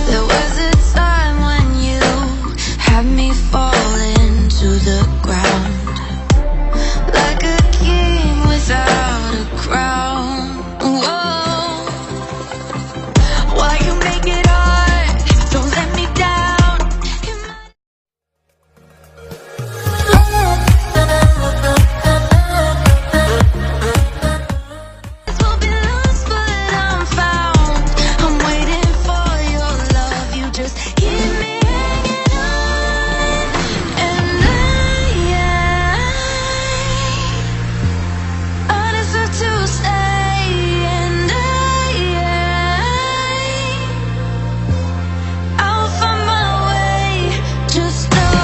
There was a time when you had me falling to the ground, like a king without a crown. Whoa. Why you make it hard? Don't let me down. This will be lost, but I'm found. I'm waiting for your love. You just keep me hanging on, and I deserve to stay, and I'll find my way. Just know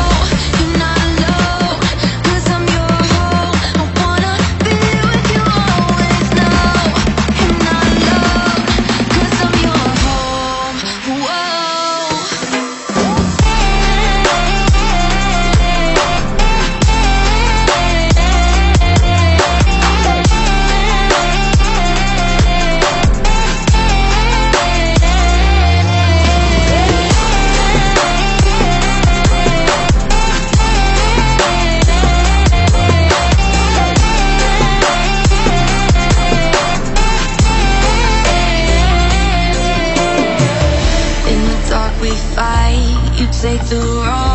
you're not alone, 'cause I'm your home. I wanna be with you always. Know you're not alone, 'cause I'm your home. In the dark we fight, you take the wrong.